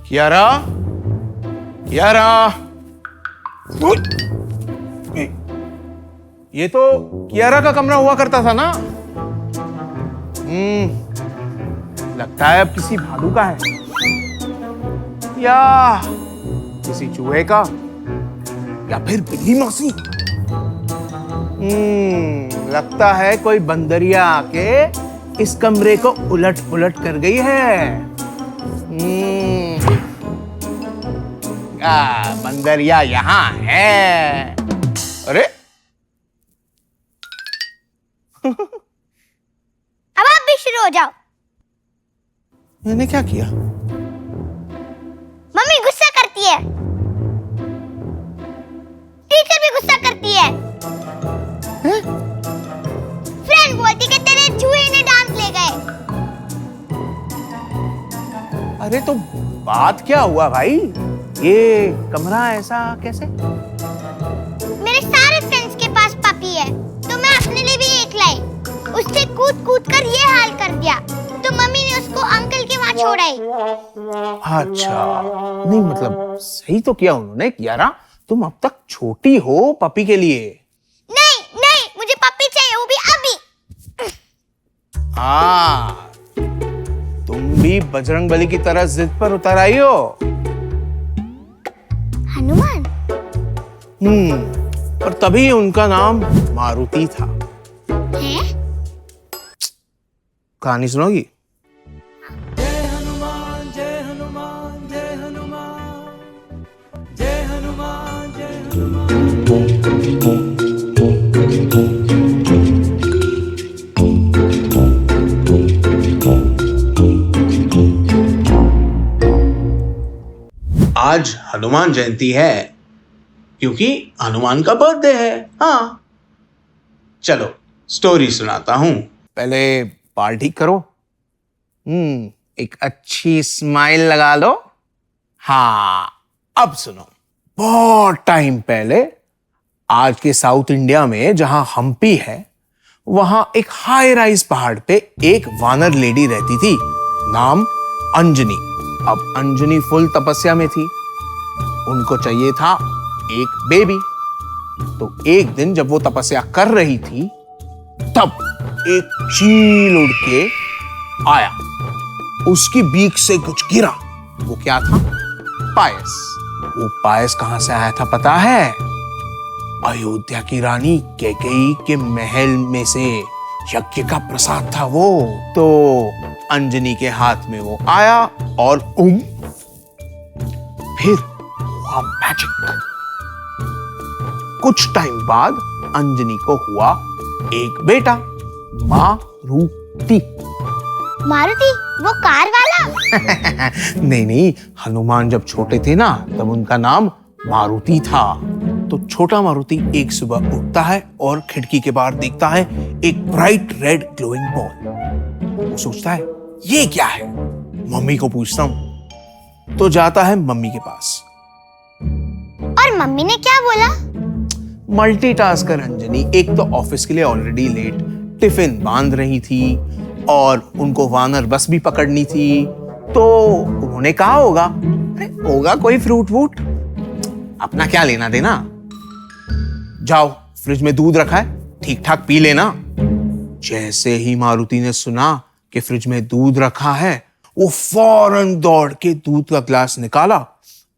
कियारा, कियारा, ये तो कियारा का कमरा हुआ करता था ना। लगता है अब किसी भालू का है या किसी चूहे का या फिर बिल्ली मौसी। लगता है कोई बंदरिया आके इस कमरे को उलट पुलट कर गई है। बंदरिया यहाँ है। अरे अब आप भी शुरू हो जाओ। मैंने क्या किया? मम्मी गुस्सा करती है, टीचर भी गुस्सा करती है, फ्रेंड बोलती कि तेरे चूहे ने डांस ले गए। अरे तो बात क्या हुआ भाई? ये कमरा ऐसा कैसे? मेरे सारे फ्रेंड्स के पास पपी है तो मैं अपने लिए भी एक लाई। उससे कूद कूद कर ये हाल कर दिया तो मम्मी ने उसको अंकल के वहां छोड़ाई। अच्छा, नहीं मतलब सही तो किया उन्होंने। कियारा, तुम अब तक छोटी हो पपी के लिए। नहीं नहीं, मुझे पपी चाहिए, वो भी अभी। हाँ, तुम भी बजरंगबली की तरह जिद पर उतर आई हो। हनुमान? और तभी उनका नाम मारुति था। हैं? कहानी सुनोगी? जय हनुमान जय हनुमान जय हनुमान जय हनुमान जय आज हनुमान जयंती है क्योंकि हनुमान का बर्थडे है। हाँ, चलो स्टोरी सुनाता हूं। पहले बाल ठीक करो। एक अच्छी स्माइल लगा लो। हाँ, अब सुनो। बहुत टाइम पहले, आज के साउथ इंडिया में जहां हम्पी है, वहां एक हाई राइज पहाड़ पे एक वानर लेडी रहती थी, नाम अंजनी। अब अंजनी फुल तपस्या में थी। उनको चाहिए था एक बेबी। तो एक दिन जब वो तपस्या कर रही थी, तब एक चील उड़ के आया। उसकी बीक से कुछ गिरा। वो क्या था? पायस। वो पायस कहां से आया था पता है? अयोध्या की रानी कैकेयी के महल में से यज्ञ का प्रसाद था वो। तो अंजनी के हाथ में वो आया और फिर हुआ मैजिक। कुछ टाइम बाद अंजनी को हुआ एक बेटा, मारुति। मारुति? वो कार वाला? नहीं नहीं, हनुमान जब छोटे थे ना तब उनका नाम मारुति था। तो छोटा मारुति एक सुबह उठता है और खिड़की के बाहर देखता है एक ब्राइट रेड ग्लोइंग बॉल। वो सोचता है ये क्या है? मम्मी को पूछता हूं। तो जाता है मम्मी के पास। और मम्मी ने क्या बोला? मल्टीटास्कर अंजनी एक तो ऑफिस के लिए ऑलरेडी लेट, टिफिन बांध रही थी और उनको वानर बस भी पकड़नी थी। तो उन्होंने कहा होगा, अरे होगा कोई फ्रूट वूट, अपना क्या लेना देना, जाओ फ्रिज में दूध रखा है, ठीक ठाक पी लेना। जैसे ही मारुति ने सुना कि फ्रिज में दूध रखा है, वो फौरन दौड़ के दूध का ग्लास निकाला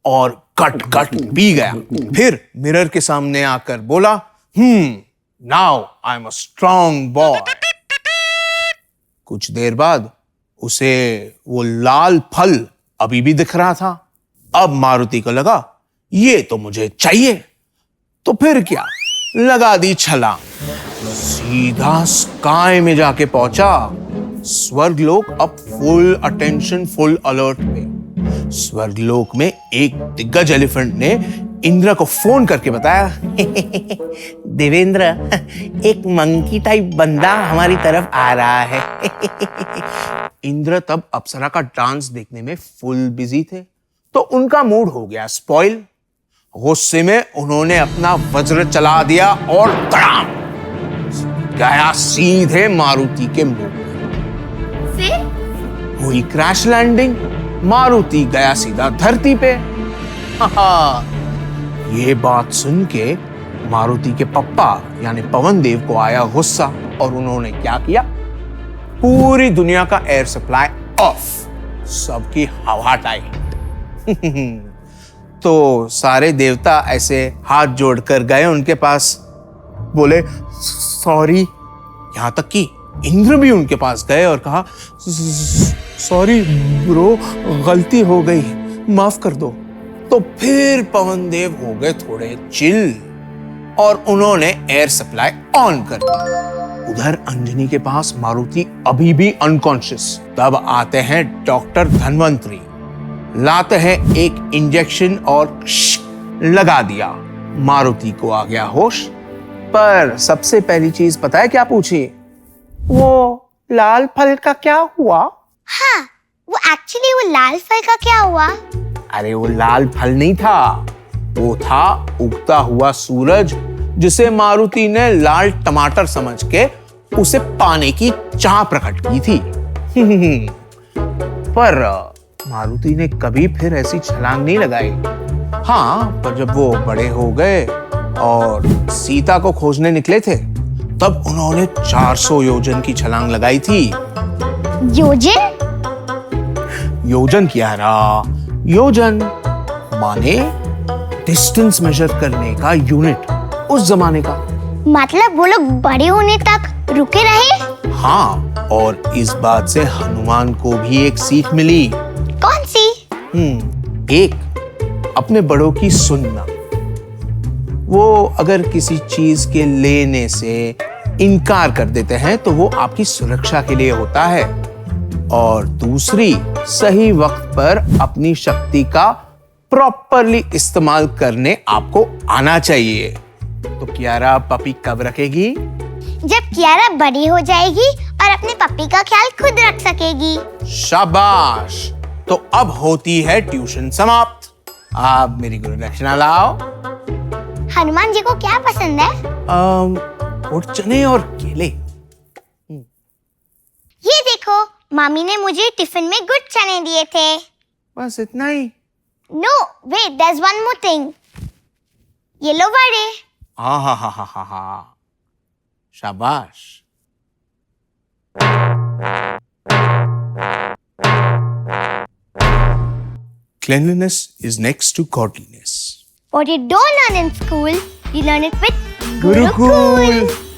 और कट कट पी गया। फिर मिरर के सामने आकर बोला, now I am a strong boy. कुछ देर बाद उसे वो लाल फल अभी भी दिख रहा था। अब मारुति को लगा ये तो मुझे चाहिए। तो फिर क्या, लगा दी छलांग, सीधा स्काई में जाके पहुंचा। स्वर्गलोक अब फुल अटेंशन, फुल अलर्ट पे। स्वर्गलोक में एक दिग्गज एलिफेंट ने इंद्र को फोन करके बताया, देवेंद्र, एक मंकी टाइप बंदा हमारी तरफ आ रहा है। इंद्र तब अप्सरा का डांस देखने में फुल बिजी थे, तो उनका मूड हो गया स्पॉइल। गुस्से में उन्होंने अपना वज्र चला दिया और तड़ाम गया सीधे मारुति के मुंह में। फिर हुई क्रैश लैंडिंग। मारुति गया सीधा धरती पे। ये बात सुन के मारुति के पप्पा यानी पवन देव को आया गुस्सा और उन्होंने क्या किया, पूरी दुनिया का एयर सप्लाई ऑफ, सबकी हवा टाइट। तो सारे देवता ऐसे हाथ जोड़कर गए उनके पास, बोले सॉरी। यहां तक कि इंद्र भी उनके पास गए और कहा सॉरी ब्रो, गलती हो गई, माफ कर दो। तो फिर पवन देव हो गए थोड़े चिल और उन्होंने एयर सप्लाई ऑन कर दी। उधर अंजनी के पास मारुति अभी भी अनकॉन्शियस। तब आते हैं डॉक्टर धन्वंतरी, लाते हैं एक इंजेक्शन और लगा दिया। मारुति को आ गया होश। पर सबसे पहली चीज पता है क्या पूछी? वो लाल फल का क्या हुआ? हाँ, वो लाल फल का क्या हुआ? अरे वो लाल फल नहीं था, वो था उगता हुआ सूरज, जिसे मारुति ने लाल टमाटर समझ के उसे पाने की चाह प्रकट की थी। पर मारुति ने कभी फिर ऐसी छलांग नहीं लगाई। हाँ, पर जब वो बड़े हो गए और सीता को खोजने निकले थे, तब उन्होंने 400 योजन की छलांग लगाई थी। योजन? योजन क्या रहा? योजन माने डिस्टेंस मेजर करने का यूनिट उस जमाने का। मतलब वो लोग बड़े होने तक रुके रहे? हाँ, और इस बात से हनुमान को भी एक सीख मिली। कौन सी? एक, अपने बड़ों की सुनना। वो अगर किसी चीज के लेने से इनकार कर देते हैं तो वो आपकी सुरक्षा के लिए होता है। और दूसरी, सही वक्त पर अपनी शक्ति का प्रॉपरली इस्तेमाल करने आपको आना चाहिए। तो कियारा पपी कब रखेगी? जब कियारा बड़ी हो जाएगी और अपने पप्पी का ख्याल खुद रख सकेगी। शाबाश। तो अब होती है ट्यूशन समाप्त। आप मेरी गुरु दक्षिणा लाओ। हनुमान जी को क्या पसंद है? और चने और केले। ये देखो, मामी ने मुझे टिफिन में गुड़ चने दिए थे। बस इतना ही? No wait, there is one more thing. ये लो वड़े। हाँ, शाबाश। Cleanliness is next to godliness. What you don't learn in school, you learn it with Gurukul.